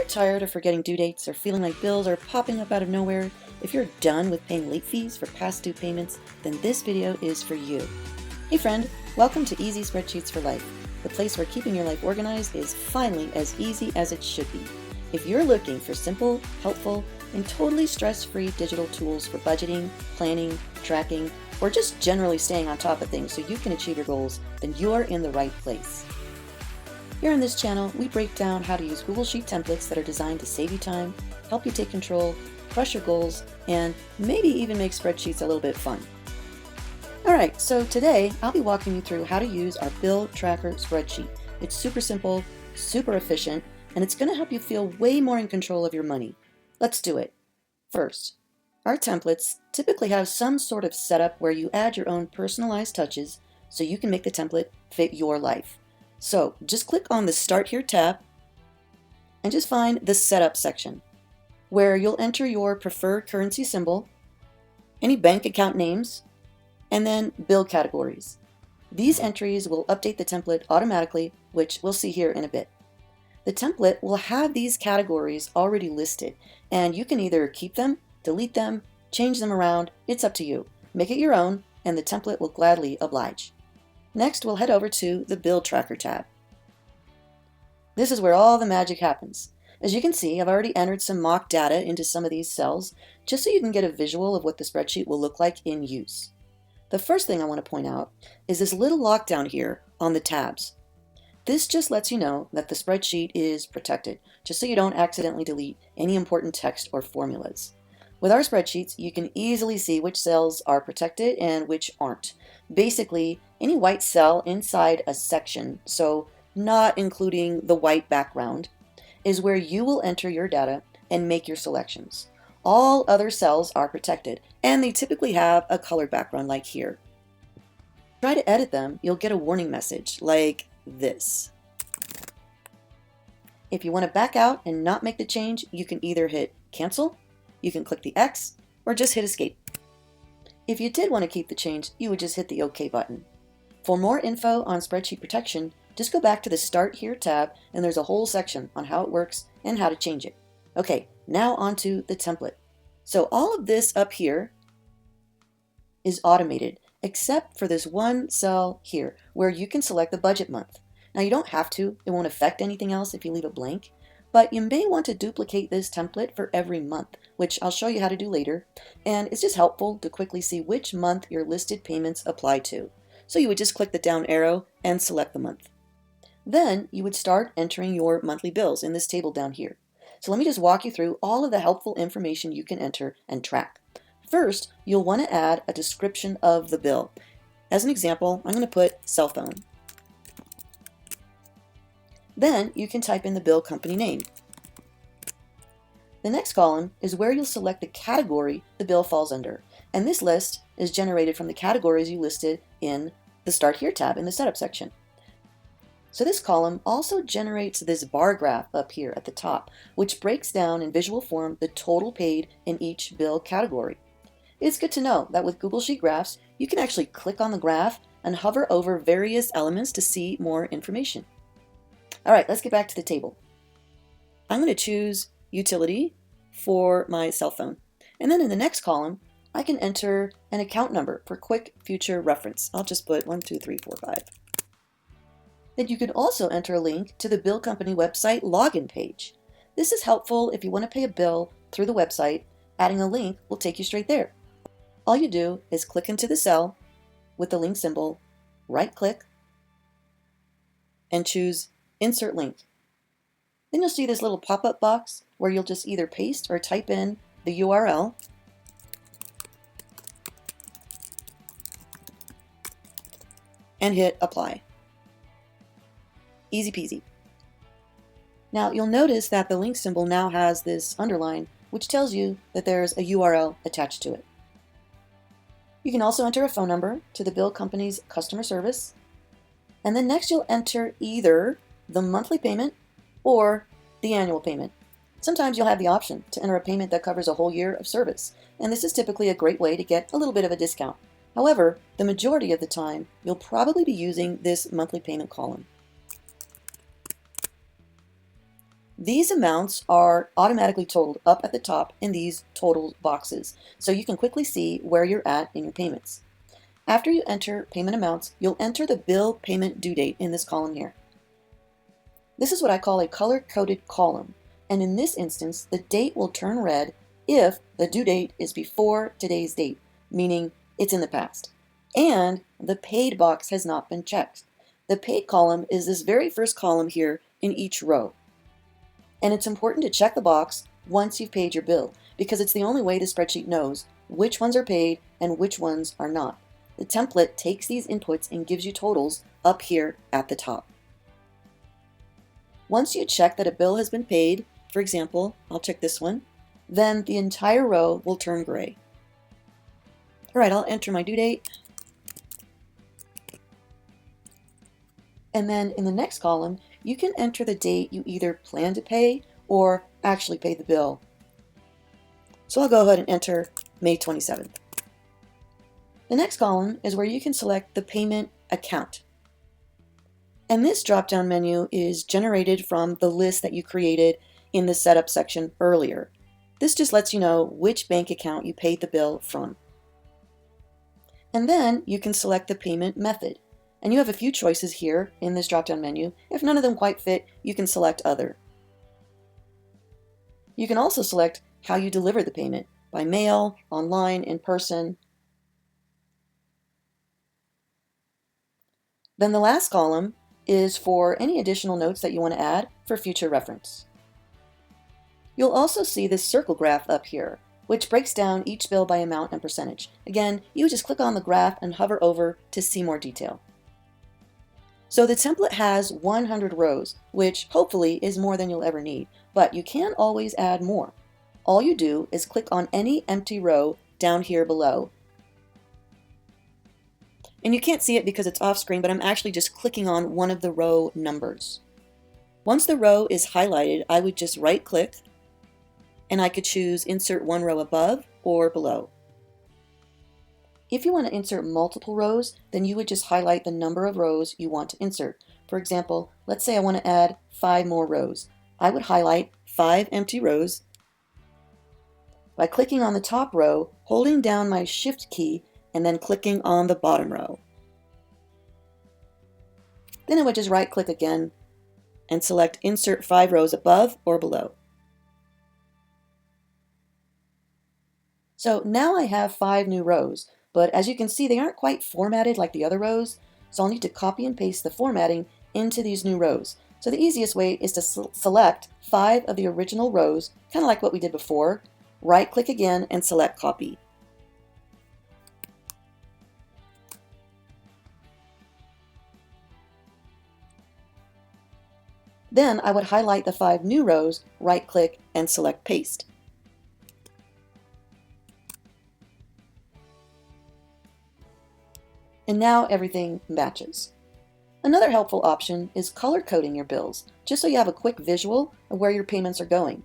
tired of forgetting due dates or feeling like bills are popping up out of nowhere? If you're done with paying late fees for past due payments, then this video is for you. Hey friend, welcome to Easy Spreadsheets for Life, the place where keeping your life organized is finally as easy as it should be. If you're looking for simple, helpful, and totally stress-free digital tools for budgeting, planning, tracking, or just generally staying on top of things so you can achieve your goals, then you're in the right place. Here on this channel, we break down how to use Google Sheet templates that are designed to save you time, help you take control, crush your goals, and maybe even make spreadsheets a little bit fun. Alright, so today I'll be walking you through how to use our bill tracker spreadsheet. It's super simple, super efficient, and it's going to help you feel way more in control of your money. Let's do it. First, our templates typically have some sort of setup where you add your own personalized touches so you can make the template fit your life. So just click on the Start Here tab and just find the Setup section where you'll enter your preferred currency symbol, any bank account names, and then bill categories. These entries will update the template automatically, which we'll see here in a bit. The template will have these categories already listed, and you can either keep them, delete them, change them around. It's up to you. Make it your own, and the template will gladly oblige. Next, we'll head over to the Bill Tracker tab. This is where all the magic happens. As you can see, I've already entered some mock data into some of these cells, just so you can get a visual of what the spreadsheet will look like in use. The first thing I want to point out is this little lockdown here on the tabs. This just lets you know that the spreadsheet is protected, just so you don't accidentally delete any important text or formulas. With our spreadsheets, you can easily see which cells are protected and which aren't. Basically, any white cell inside a section, so not including the white background, is where you will enter your data and make your selections. All other cells are protected, and they typically have a colored background like here. Try to edit them, you'll get a warning message like this. If you want to back out and not make the change, you can either hit cancel, you can click the X, or just hit escape. If you did want to keep the change, you would just hit the OK button. For more info on spreadsheet protection, just go back to the Start Here tab, and there's a whole section on how it works and how to change it. Okay, now onto the template. So all of this up here is automated, except for this one cell here, where you can select the budget month. Now you don't have to, it won't affect anything else if you leave it blank, but you may want to duplicate this template for every month, which I'll show you how to do later, and it's just helpful to quickly see which month your listed payments apply to. So you would just click the down arrow and select the month. Then you would start entering your monthly bills in this table down here. So let me just walk you through all of the helpful information you can enter and track. First, you'll want to add a description of the bill. As an example, I'm going to put cell phone. Then you can type in the bill company name. The next column is where you'll select the category the bill falls under, and this list is generated from the categories you listed in the Start Here tab in the Setup section. So this column also generates this bar graph up here at the top, which breaks down in visual form the total paid in each bill category. It's good to know that with Google Sheet Graphs, you can actually click on the graph and hover over various elements to see more information. Alright, let's get back to the table. I'm going to choose utility for my cell phone. And then in the next column, I can enter an account number for quick future reference. I'll just put 12345. Then you can also enter a link to the bill company website login page. This is helpful if you want to pay a bill through the website. Adding a link will take you straight there. All you do is click into the cell with the link symbol, right-click, and choose Insert Link. Then you'll see this little pop-up box where you'll just either paste or type in the URL. And hit Apply. Easy peasy. Now you'll notice that the link symbol now has this underline, which tells you that there's a URL attached to it. You can also enter a phone number to the bill company's customer service, and then next you'll enter either the monthly payment or the annual payment. Sometimes you'll have the option to enter a payment that covers a whole year of service, and this is typically a great way to get a little bit of a discount. However, the majority of the time, you'll probably be using this monthly payment column. These amounts are automatically totaled up at the top in these total boxes, so you can quickly see where you're at in your payments. After you enter payment amounts, you'll enter the bill payment due date in this column here. This is what I call a color-coded column, and in this instance, the date will turn red if the due date is before today's date, meaning it's in the past, and the paid box has not been checked. The paid column is this very first column here in each row. And it's important to check the box once you've paid your bill, because it's the only way the spreadsheet knows which ones are paid and which ones are not. The template takes these inputs and gives you totals up here at the top. Once you check that a bill has been paid, for example, I'll check this one, then the entire row will turn gray. All right, I'll enter my due date. And then in the next column, you can enter the date you either plan to pay or actually pay the bill. So I'll go ahead and enter May 27th. The next column is where you can select the payment account. And this drop-down menu is generated from the list that you created in the setup section earlier. This just lets you know which bank account you paid the bill from. And then you can select the payment method. And you have a few choices here in this drop-down menu. If none of them quite fit, you can select other. You can also select how you deliver the payment, by mail, online, in person. Then the last column is for any additional notes that you want to add for future reference. You'll also see this circle graph up here, which breaks down each bill by amount and percentage. Again, you just click on the graph and hover over to see more detail. So the template has 100 rows, which hopefully is more than you'll ever need, but you can always add more. All you do is click on any empty row down here below. And you can't see it because it's off screen, but I'm actually just clicking on one of the row numbers. Once the row is highlighted, I would just right click and I could choose insert one row above or below. If you want to insert multiple rows, then you would just highlight the number of rows you want to insert. For example, let's say I want to add 5 more rows. I would highlight 5 empty rows by clicking on the top row, holding down my Shift key, and then clicking on the bottom row. Then I would just right click again and select Insert 5 rows above or below. So now I have 5 new rows, but as you can see, they aren't quite formatted like the other rows, so I'll need to copy and paste the formatting into these new rows. So the easiest way is to select 5 of the original rows, kind of like what we did before, right click again and select Copy. Then I would highlight the 5 new rows, right click and select Paste. And now everything matches. Another helpful option is color coding your bills, just so you have a quick visual of where your payments are going.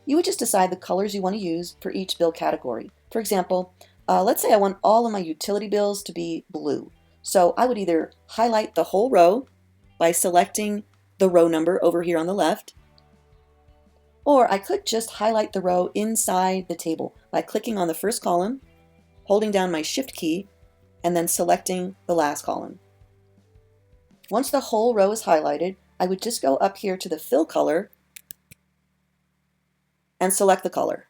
You would just decide the colors you want to use for each bill category. For example, let's say I want all of my utility bills to be blue. So I would either highlight the whole row by selecting the row number over here on the left, or I could just highlight the row inside the table by clicking on the first column, holding down my Shift key, and then selecting the last column. Once the whole row is highlighted, I would just go up here to the fill color and select the color.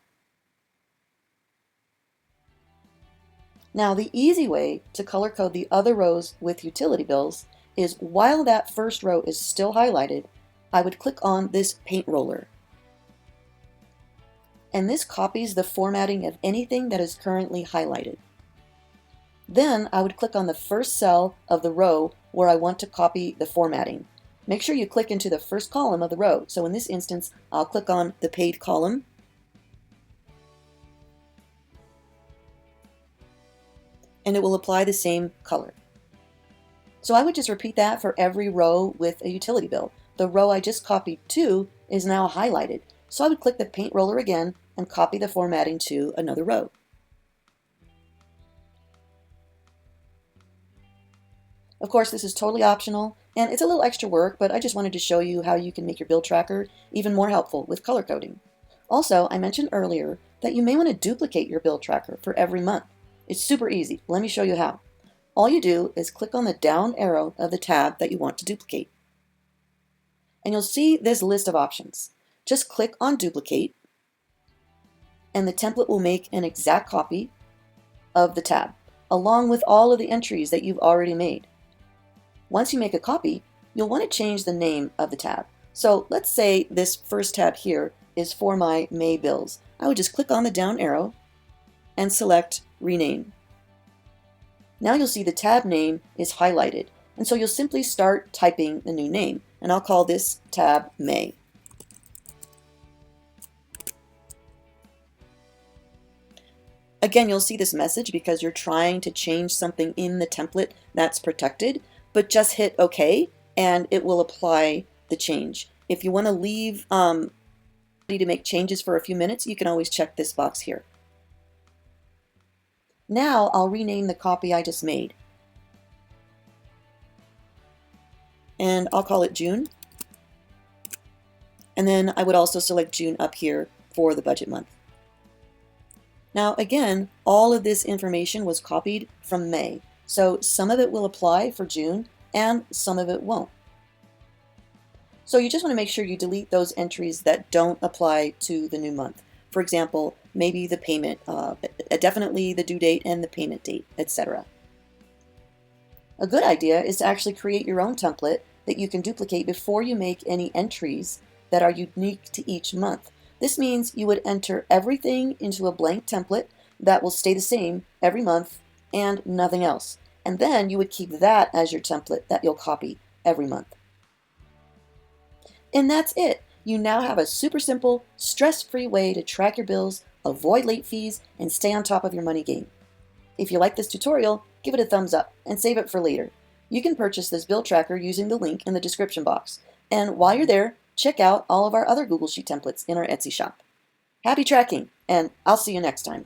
Now the easy way to color code the other rows with utility bills is while that first row is still highlighted, I would click on this paint roller. And this copies the formatting of anything that is currently highlighted. Then I would click on the first cell of the row where I want to copy the formatting. Make sure you click into the first column of the row. So in this instance, I'll click on the paid column. And it will apply the same color. So I would just repeat that for every row with a utility bill. The row I just copied to is now highlighted. So I would click the paint roller again and copy the formatting to another row. Of course, this is totally optional, And it's a little extra work, but I just wanted to show you how you can make your bill tracker even more helpful with color coding. Also, I mentioned earlier that you may want to duplicate your bill tracker for every month. It's super easy. Let me show you how. All you do is click on the down arrow of the tab that you want to duplicate. And you'll see this list of options. Just click on duplicate, and the template will make an exact copy of the tab, along with all of the entries that you've already made. Once you make a copy, you'll want to change the name of the tab. So let's say this first tab here is for my May bills. I would just click on the down arrow and select Rename. Now you'll see the tab name is highlighted, and so you'll simply start typing the new name, and I'll call this tab May. Again, you'll see this message because you're trying to change something in the template that's protected, but just hit OK and it will apply the change. If you want to leave to make changes for a few minutes, you can always check this box here. Now I'll rename the copy I just made. And I'll call it June. And then I would also select June up here for the budget month. Now again, all of this information was copied from May, so some of it will apply for June and some of it won't. So you just want to make sure you delete those entries that don't apply to the new month. For example, maybe the payment, definitely the due date and the payment date, etc. A good idea is to actually create your own template that you can duplicate before you make any entries that are unique to each month. This means you would enter everything into a blank template that will stay the same every month and nothing else. And then you would keep that as your template that you'll copy every month. And that's it. You now have a super simple, stress-free way to track your bills, avoid late fees, and stay on top of your money game. If you like this tutorial, give it a thumbs up and save it for later. You can purchase this bill tracker using the link in the description box. And while you're there, check out all of our other Google Sheet templates in our Etsy shop. Happy tracking, and I'll see you next time.